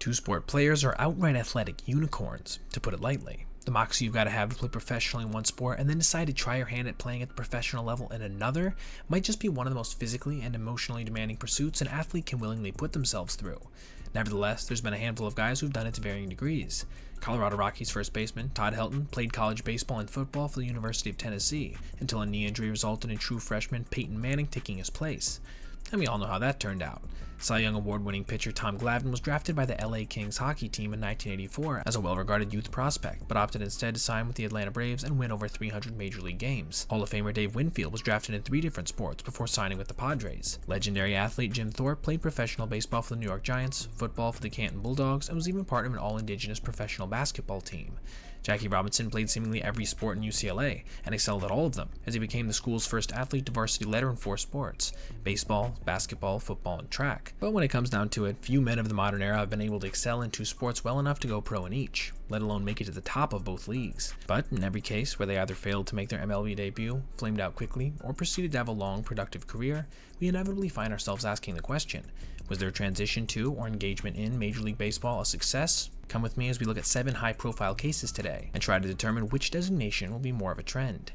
Two-sport players are outright athletic unicorns, to put it lightly. The moxie you've got to have to play professionally in one sport and then decide to try your hand at playing at the professional level in another might just be one of the most physically and emotionally demanding pursuits an athlete can willingly put themselves through. Nevertheless, there's been a handful of guys who've done it to varying degrees. Colorado Rockies first baseman Todd Helton played college baseball and football for the University of Tennessee until a knee injury resulted in true freshman Peyton Manning taking his place. And we all know how that turned out. Cy Young Award-winning pitcher Tom Glavine was drafted by the LA Kings hockey team in 1984 as a well-regarded youth prospect, but opted instead to sign with the Atlanta Braves and win over 300 Major League games. Hall of Famer Dave Winfield was drafted in 3 different sports before signing with the Padres. Legendary athlete Jim Thorpe played professional baseball for the New York Giants, football for the Canton Bulldogs, and was even part of an all-indigenous professional basketball team. Jackie Robinson played seemingly every sport in UCLA and excelled at all of them, as he became the school's first athlete to varsity letter in 4 sports: baseball, basketball, football, and track. But when it comes down to it, few men of the modern era have been able to excel in 2 sports well enough to go pro in each, let alone make it to the top of both leagues. But in every case where they either failed to make their MLB debut, flamed out quickly, or proceeded to have a long, productive career, we inevitably find ourselves asking the question: was their transition to or engagement in Major League Baseball a success? Come with me as we look at 7 high-profile cases today and try to determine which designation will be more of a trend.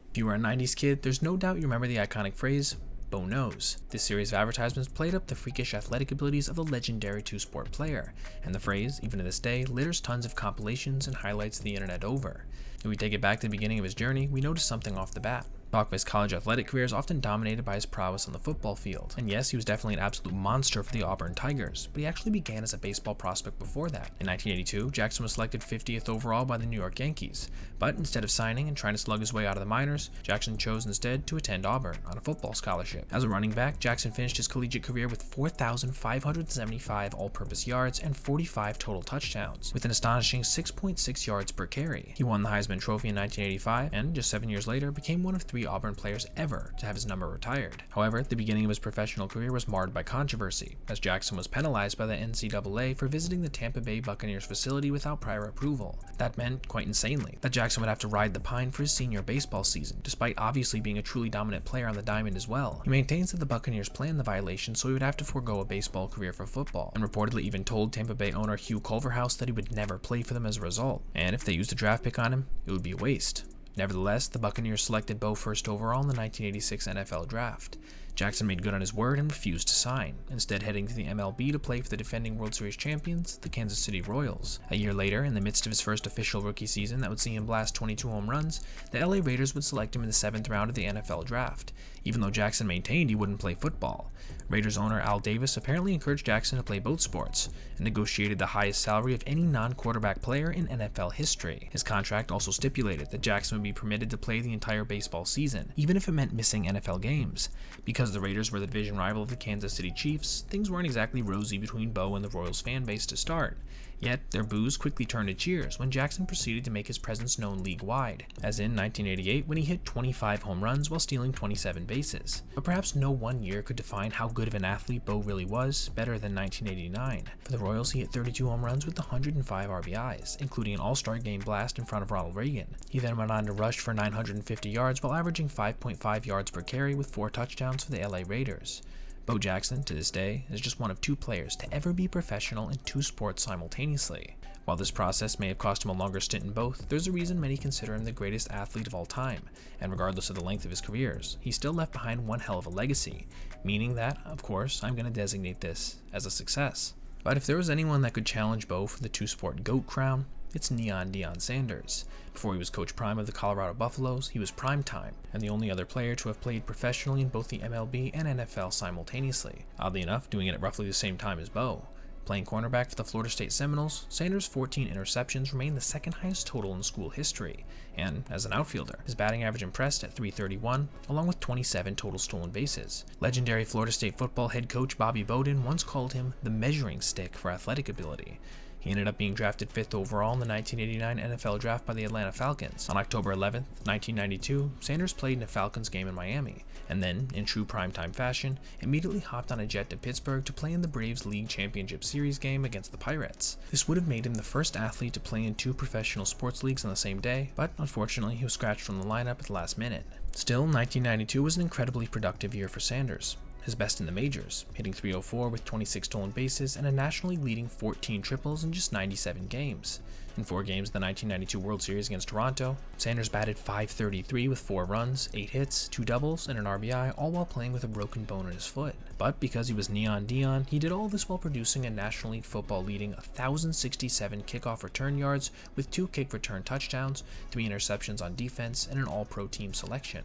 If you were a 90s kid, there's no doubt you remember the iconic phrase, Bo knows. This series of advertisements played up the freakish athletic abilities of the legendary 2-sport player, and the phrase, even to this day, litters tons of compilations and highlights the internet over. If we take it back to the beginning of his journey, we notice something off the bat. Talk of his college athletic career is often dominated by his prowess on the football field. And yes, he was definitely an absolute monster for the Auburn Tigers, but he actually began as a baseball prospect before that. In 1982, Jackson was selected 50th overall by the New York Yankees, but instead of signing and trying to slug his way out of the minors, Jackson chose instead to attend Auburn on a football scholarship. As a running back, Jackson finished his collegiate career with 4,575 all-purpose yards and 45 total touchdowns, with an astonishing 6.6 yards per carry. He won the Heisman Trophy in 1985, and just 7 years later became one of 3 Auburn players ever to have his number retired. However, the beginning of his professional career was marred by controversy, as Jackson was penalized by the NCAA for visiting the Tampa Bay Buccaneers facility without prior approval. That meant, quite insanely, that Jackson would have to ride the pine for his senior baseball season, despite obviously being a truly dominant player on the diamond as well. He maintains that the Buccaneers planned the violation so he would have to forego a baseball career for football, and reportedly even told Tampa Bay owner Hugh Culverhouse that he would never play for them as a result, and if they used a draft pick on him, it would be a waste. Nevertheless, the Buccaneers selected Bo first overall in the 1986 NFL Draft. Jackson made good on his word and refused to sign, instead heading to the MLB to play for the defending World Series champions, the Kansas City Royals. A year later, in the midst of his first official rookie season that would see him blast 22 home runs, the LA Raiders would select him in the 7th round of the NFL Draft, even though Jackson maintained he wouldn't play football. Raiders owner Al Davis apparently encouraged Jackson to play both sports, and negotiated the highest salary of any non-quarterback player in NFL history. His contract also stipulated that Jackson would be permitted to play the entire baseball season, even if it meant missing NFL games. Because the Raiders were the division rival of the Kansas City Chiefs, things weren't exactly rosy between Bo and the Royals fan base to start. Yet, their boos quickly turned to cheers when Jackson proceeded to make his presence known league-wide, as in 1988 when he hit 25 home runs while stealing 27 bases. But perhaps no one year could define how good of an athlete Bo really was better than 1989. For the Royals, he hit 32 home runs with 105 RBIs, including an all-star game blast in front of Ronald Reagan. He then went on to rush for 950 yards while averaging 5.5 yards per carry with 4 touchdowns for the LA Raiders. Bo Jackson, to this day, is just one of 2 players to ever be professional in 2 sports simultaneously. While this process may have cost him a longer stint in both, there's a reason many consider him the greatest athlete of all time, and regardless of the length of his careers, he still left behind one hell of a legacy, meaning that, of course, I'm going to designate this as a success. But if there was anyone that could challenge Bo for the 2-sport GOAT crown, it's Neon Deion Sanders. Before he was Coach Prime of the Colorado Buffaloes, he was Prime Time, and the only other player to have played professionally in both the MLB and NFL simultaneously, oddly enough doing it at roughly the same time as Bo. Playing cornerback for the Florida State Seminoles, Sanders' 14 interceptions remain the second highest total in school history, and as an outfielder, his batting average impressed at .331, along with 27 total stolen bases. Legendary Florida State football head coach Bobby Bowden once called him the measuring stick for athletic ability. He ended up being drafted 5th overall in the 1989 NFL Draft by the Atlanta Falcons. On October 11, 1992, Sanders played in a Falcons game in Miami, and then, in true primetime fashion, immediately hopped on a jet to Pittsburgh to play in the Braves League Championship Series game against the Pirates. This would have made him the first athlete to play in 2 professional sports leagues on the same day, but unfortunately he was scratched from the lineup at the last minute. Still, 1992 was an incredibly productive year for Sanders. his best in the majors, hitting .304 with 26 stolen bases and a nationally leading 14 triples in just 97 games. In 4 games of the 1992 World Series against Toronto, Sanders batted .533 with 4 runs, 8 hits, 2 doubles, and an RBI, all while playing with a broken bone in his foot. But because he was Neon Deion, he did all this while producing a National League football leading 1,067 kickoff return yards with 2 kick return touchdowns, 3 interceptions on defense, and an all-pro team selection.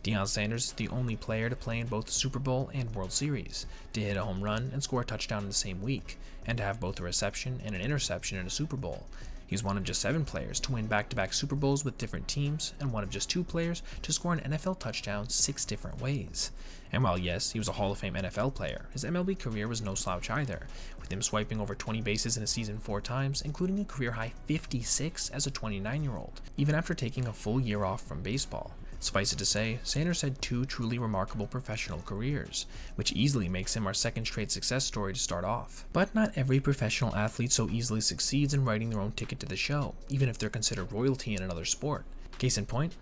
Deion Sanders is the only player to play in both the Super Bowl and World Series, to hit a home run and score a touchdown in the same week, and to have both a reception and an interception in a Super Bowl. He's one of just 7 players to win back-to-back Super Bowls with different teams, and one of just 2 players to score an NFL touchdown 6 different ways. And while yes, he was a Hall of Fame NFL player, his MLB career was no slouch either, with him swiping over 20 bases in a season 4 times, including a career-high 56 as a 29-year-old, even after taking a full year off from baseball. Suffice it to say, Sanders had 2 truly remarkable professional careers, which easily makes him our second straight success story to start off. But not every professional athlete so easily succeeds in writing their own ticket to the show, even if they're considered royalty in another sport. Case in point,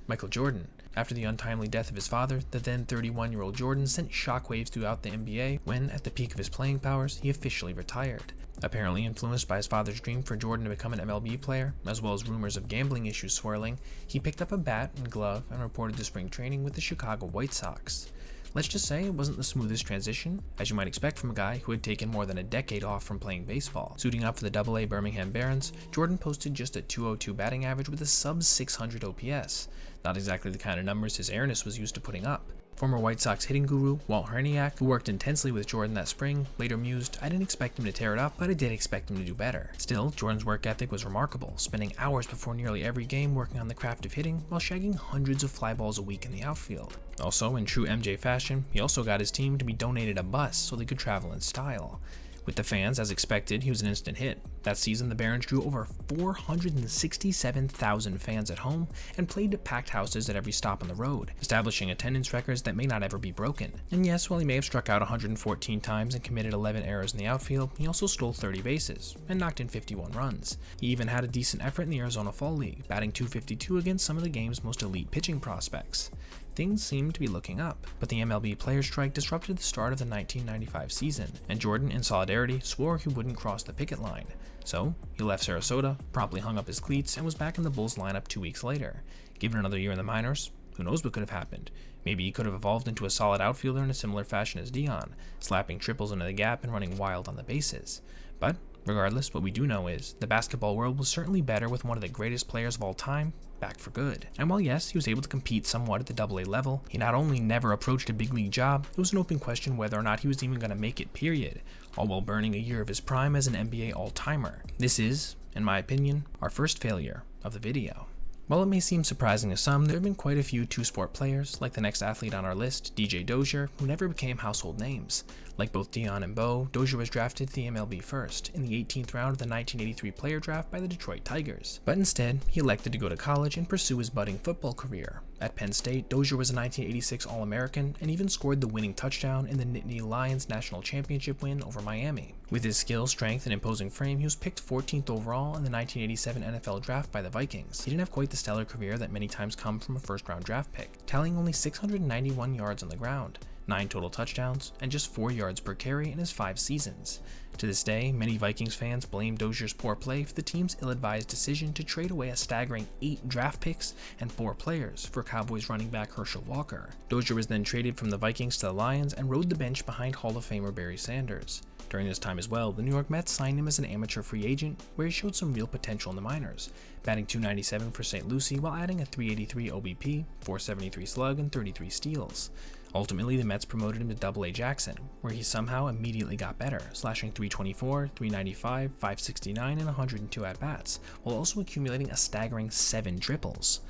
Michael Jordan. After the untimely death of his father, the then 31-year-old Jordan sent shockwaves throughout the NBA when, at the peak of his playing powers, he officially retired. Apparently influenced by his father's dream for Jordan to become an MLB player, as well as rumors of gambling issues swirling, he picked up a bat and glove and reported to spring training with the Chicago White Sox. Let's just say it wasn't the smoothest transition, as you might expect from a guy who had taken more than a decade off from playing baseball. Suiting up for the AA Birmingham Barons, Jordan posted just a .202 batting average with a sub-600 OPS. Not exactly the kind of numbers his airness was used to putting up. Former White Sox hitting guru Walt Hriniak, who worked intensely with Jordan that spring, later mused, "I didn't expect him to tear it up, but I did expect him to do better." Still, Jordan's work ethic was remarkable, spending hours before nearly every game working on the craft of hitting while shagging hundreds of fly balls a week in the outfield. Also, in true MJ fashion, he also got his team to be donated a bus so they could travel in style. With the fans, as expected, he was an instant hit. That season, the Barons drew over 467,000 fans at home and played to packed houses at every stop on the road, establishing attendance records that may not ever be broken. And yes, while he may have struck out 114 times and committed 11 errors in the outfield, he also stole 30 bases and knocked in 51 runs. He even had a decent effort in the Arizona Fall League, batting .252 against some of the game's most elite pitching prospects. Things seemed to be looking up, but the MLB players' strike disrupted the start of the 1995 season, and Jordan, in solidarity, swore he wouldn't cross the picket line. So, he left Sarasota, promptly hung up his cleats, and was back in the Bulls lineup 2 weeks later. Given another year in the minors, who knows what could have happened? Maybe he could have evolved into a solid outfielder in a similar fashion as Deion, slapping triples into the gap and running wild on the bases. But, regardless, what we do know is, the basketball world was certainly better with one of the greatest players of all time back for good. And while yes, he was able to compete somewhat at the AA level, he not only never approached a big league job, it was an open question whether or not he was even going to make it, period, all while burning a year of his prime as an NBA all-timer. This is, in my opinion, our first failure of the video. While it may seem surprising to some, there have been quite a few two-sport players, like the next athlete on our list, DJ Dozier, who never became household names. Like both Deion and Bo, Dozier was drafted to the MLB first, in the 18th round of the 1983 player draft by the Detroit Tigers. But instead, he elected to go to college and pursue his budding football career. At Penn State, Dozier was a 1986 All-American and even scored the winning touchdown in the Nittany Lions national championship win over Miami. With his skill, strength, and imposing frame, he was picked 14th overall in the 1987 NFL draft by the Vikings. He didn't have quite the stellar career that many times come from a first-round draft pick, tallying only 691 yards on the ground, 9 total touchdowns, and just 4 yards per carry in his 5 seasons. To this day, many Vikings fans blame Dozier's poor play for the team's ill-advised decision to trade away a staggering 8 draft picks and 4 players for Cowboys running back Herschel Walker. Dozier was then traded from the Vikings to the Lions and rode the bench behind Hall of Famer Barry Sanders. During this time as well, the New York Mets signed him as an amateur free agent, where he showed some real potential in the minors, batting .297 for St. Lucie while adding a .383 OBP, .473 slug, and 33 steals. Ultimately, the Mets promoted him to AA Jackson, where he somehow immediately got better, slashing .324, .395, .569, and 102 at-bats, while also accumulating a staggering 7 triples.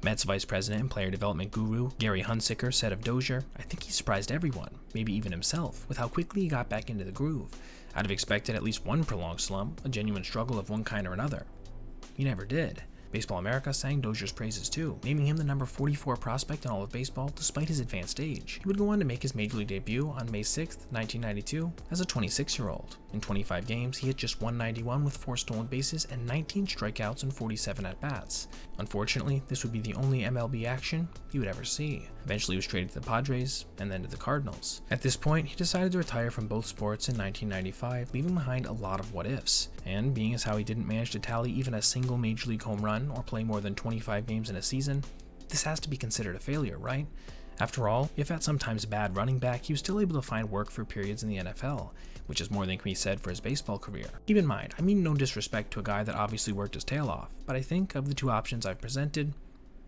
Mets vice president and player development guru Gary Hunsicker said of Dozier, "I think he surprised everyone, maybe even himself, with how quickly he got back into the groove. I'd have expected at least one prolonged slump, a genuine struggle of one kind or another. He never did." Baseball America sang Dozier's praises too, naming him the number 44 prospect in all of baseball despite his advanced age. He would go on to make his major league debut on May 6, 1992 as a 26-year-old. In 25 games, he hit just 191 with 4 stolen bases and 19 strikeouts and 47 at-bats. Unfortunately, this would be the only MLB action he would ever see. Eventually, he was traded to the Padres and then to the Cardinals. At this point, he decided to retire from both sports in 1995, leaving behind a lot of what-ifs. And being as how he didn't manage to tally even a single major league home run or play more than 25 games in a season, this has to be considered a failure, right? After all, if at sometimes bad running back, he was still able to find work for periods in the NFL, which is more than can be said for his baseball career. Keep in mind, I mean no disrespect to a guy that obviously worked his tail off, but I think of the two options I've presented,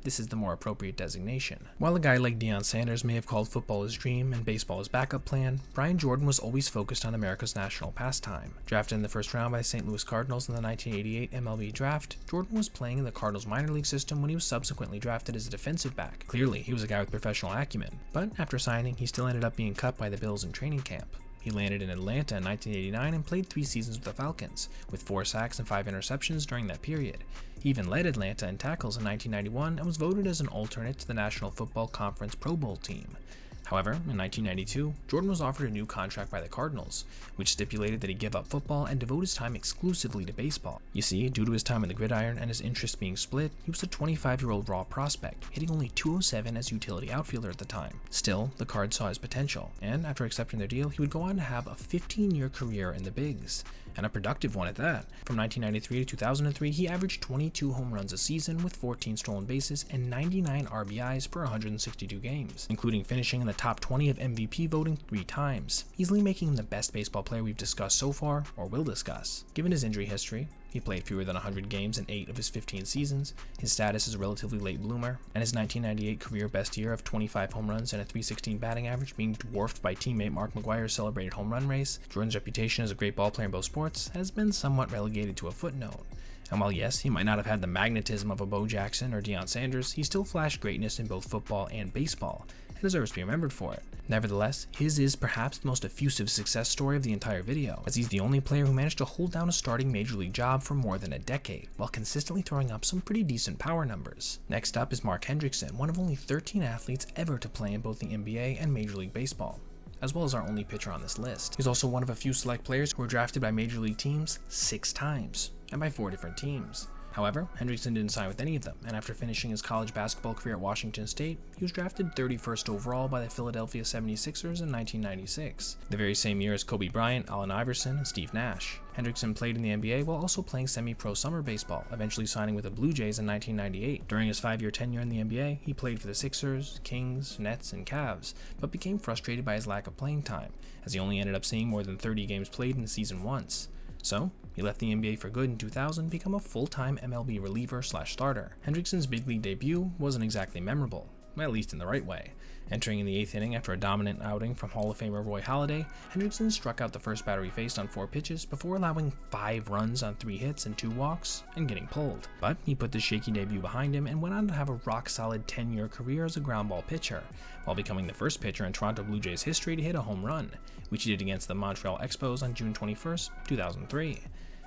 this is the more appropriate designation. While a guy like Deion Sanders may have called football his dream and baseball his backup plan, Brian Jordan was always focused on America's national pastime. Drafted in the first round by the St. Louis Cardinals in the 1988 MLB draft, Jordan was playing in the Cardinals minor league system when he was subsequently drafted as a defensive back. Clearly, he was a guy with professional acumen, but after signing, he still ended up being cut by the Bills in training camp. He landed in Atlanta in 1989 and played 3 seasons with the Falcons, with 4 sacks and 5 interceptions during that period. He even led Atlanta in tackles in 1991 and was voted as an alternate to the National Football Conference Pro Bowl team. However, in 1992, Jordan was offered a new contract by the Cardinals, which stipulated that he give up football and devote his time exclusively to baseball. You see, due to his time in the gridiron and his interests being split, he was a 25-year-old raw prospect, hitting only .207 as utility outfielder at the time. Still, the Cards saw his potential, and after accepting their deal, he would go on to have a 15-year career in the bigs, and a productive one at that. From 1993 to 2003, he averaged 22 home runs a season with 14 stolen bases and 99 RBIs per 162 games, including finishing in the top 20 of MVP voting 3 times, easily making him the best baseball player we've discussed so far, or will discuss. Given his injury history, he played fewer than 100 games in 8 of his 15 seasons, his status as a relatively late bloomer, and his 1998 career best year of 25 home runs and a .316 batting average being dwarfed by teammate Mark McGwire's celebrated home run race, Jordan's reputation as a great ball player in both sports has been somewhat relegated to a footnote. And while yes, he might not have had the magnetism of a Bo Jackson or Deion Sanders, he still flashed greatness in both football and baseball, and deserves to be remembered for it. Nevertheless, his is perhaps the most effusive success story of the entire video, as he's the only player who managed to hold down a starting major league job for more than a decade, while consistently throwing up some pretty decent power numbers. Next up is Mark Hendrickson, one of only 13 athletes ever to play in both the NBA and Major League Baseball, as well as our only pitcher on this list. He's also one of a few select players who were drafted by major league teams 6 times, and by 4 different teams. However, Hendrickson didn't sign with any of them, and after finishing his college basketball career at Washington State, he was drafted 31st overall by the Philadelphia 76ers in 1996, the very same year as Kobe Bryant, Allen Iverson, and Steve Nash. Hendrickson played in the NBA while also playing semi-pro summer baseball, eventually signing with the Blue Jays in 1998. During his 5-year tenure in the NBA, he played for the Sixers, Kings, Nets, and Cavs, but became frustrated by his lack of playing time, as he only ended up seeing more than 30 games played in the season once. So, he left the NBA for good in 2000 to become a full-time MLB reliever/starter. Hendrickson's big league debut wasn't exactly memorable, at least in the right way. Entering in the 8th inning after a dominant outing from Hall of Famer Roy Halladay, Hendrickson struck out the first batter he faced on 4 pitches before allowing 5 runs on 3 hits and 2 walks and getting pulled. But he put this shaky debut behind him and went on to have a rock-solid 10-year career as a ground ball pitcher, while becoming the first pitcher in Toronto Blue Jays history to hit a home run, which he did against the Montreal Expos on June 21st, 2003.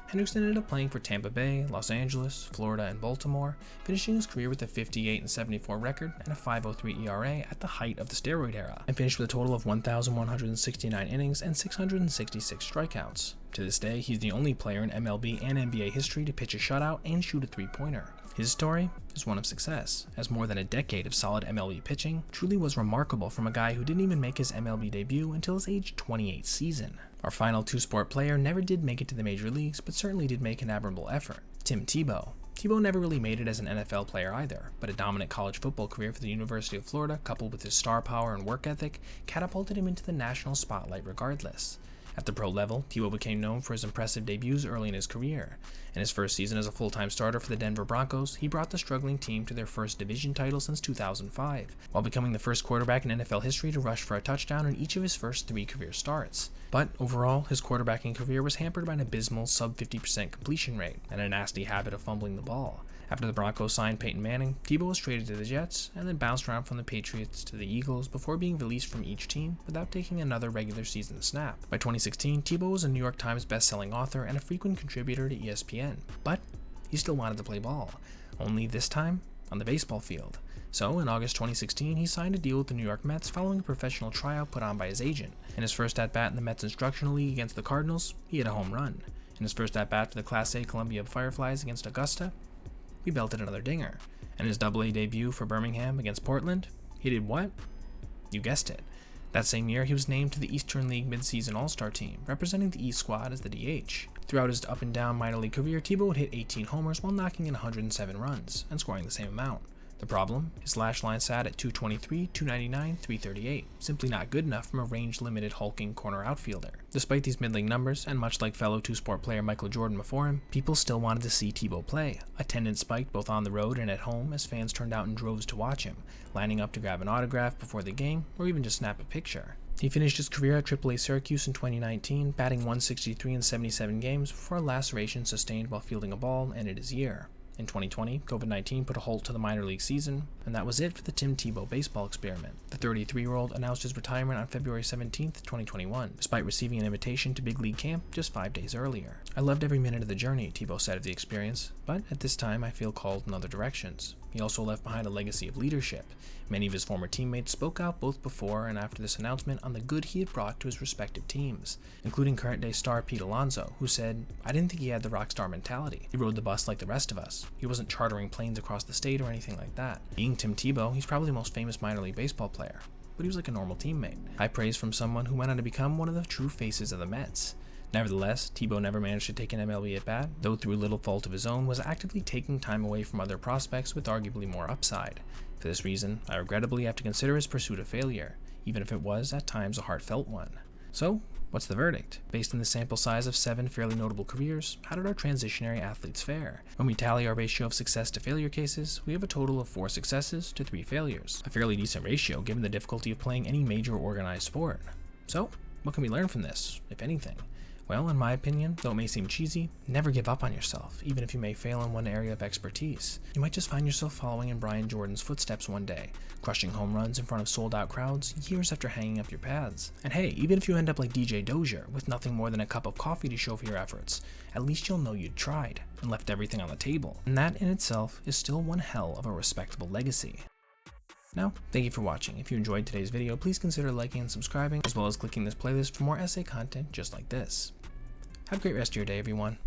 Hendrickson ended up playing for Tampa Bay, Los Angeles, Florida, and Baltimore, finishing his career with a 58-74 record and a 5.03 ERA at the height of the steroid era, and finished with a total of 1,169 innings and 666 strikeouts. To this day, he's the only player in MLB and NBA history to pitch a shutout and shoot a 3-pointer. His story is one of success, as more than a decade of solid MLB pitching truly was remarkable from a guy who didn't even make his MLB debut until his age 28 season. Our final 2-sport player never did make it to the major leagues, but certainly did make an admirable effort: Tim Tebow. Tebow never really made it as an NFL player either, but a dominant college football career for the University of Florida, coupled with his star power and work ethic, catapulted him into the national spotlight regardless. At the pro level, Tebow became known for his impressive debuts early in his career. In his first season as a full-time starter for the Denver Broncos, he brought the struggling team to their first division title since 2005, while becoming the first quarterback in NFL history to rush for a touchdown in each of his first 3 career starts. But overall, his quarterbacking career was hampered by an abysmal sub-50% completion rate and a nasty habit of fumbling the ball. After the Broncos signed Peyton Manning, Tebow was traded to the Jets and then bounced around from the Patriots to the Eagles before being released from each team without taking another regular season snap. By 2016, Tebow was a New York Times best-selling author and a frequent contributor to ESPN, but he still wanted to play ball. Only this time, on the baseball field. So, in August 2016, he signed a deal with the New York Mets following a professional tryout put on by his agent. In his first at-bat in the Mets Instructional League against the Cardinals, he hit a home run. In his first at-bat for the Class A Columbia Fireflies against Augusta, he belted another dinger. And his Double-A debut for Birmingham against Portland, he did what? You guessed it. That same year, he was named to the Eastern League midseason All-Star team, representing the East squad as the DH. Throughout his up-and-down minor league career, Tebow would hit 18 homers while knocking in 107 runs, and scoring the same amount. The problem? His slash line sat at 223, 299, 338, simply not good enough from a range-limited hulking corner outfielder. Despite these middling numbers, and much like fellow two-sport player Michael Jordan before him, people still wanted to see Tebow play. Attendance spiked both on the road and at home as fans turned out in droves to watch him, lining up to grab an autograph before the game, or even just snap a picture. He finished his career at AAA Syracuse in 2019, batting 163 in 77 games before a laceration sustained while fielding a ball ended his year. In 2020, COVID-19 put a halt to the minor league season, and that was it for the Tim Tebow baseball experiment. The 33-year-old announced his retirement on February 17, 2021, despite receiving an invitation to big league camp just 5 days earlier. "I loved every minute of the journey," Tebow said of the experience, "but at this time I feel called in other directions." He also left behind a legacy of leadership. Many of his former teammates spoke out both before and after this announcement on the good he had brought to his respective teams, including current-day star Pete Alonso, who said, "I didn't think he had the rock star mentality. He rode the bus like the rest of us. He wasn't chartering planes across the state or anything like that. Being Tim Tebow, he's probably the most famous minor league baseball player, but he was like a normal teammate." High praise from someone who went on to become one of the true faces of the Mets. Nevertheless, Tebow never managed to take an MLB at-bat, though through little fault of his own was actively taking time away from other prospects with arguably more upside. For this reason, I regrettably have to consider his pursuit a failure, even if it was, at times, a heartfelt one. So, what's the verdict? Based on the sample size of 7 fairly notable careers, how did our transitionary athletes fare? When we tally our ratio of success to failure cases, we have a total of 4 successes to 3 failures, a fairly decent ratio given the difficulty of playing any major organized sport. So, what can we learn from this, if anything? Well, in my opinion, though it may seem cheesy, never give up on yourself, even if you may fail in one area of expertise. You might just find yourself following in Brian Jordan's footsteps one day, crushing home runs in front of sold-out crowds years after hanging up your pads. And hey, even if you end up like DJ Dozier, with nothing more than a cup of coffee to show for your efforts, at least you'll know you'd tried, and left everything on the table. And that in itself is still one hell of a respectable legacy. Now, thank you for watching. If you enjoyed today's video, please consider liking and subscribing, as well as clicking this playlist for more essay content just like this. Have a great rest of your day, everyone.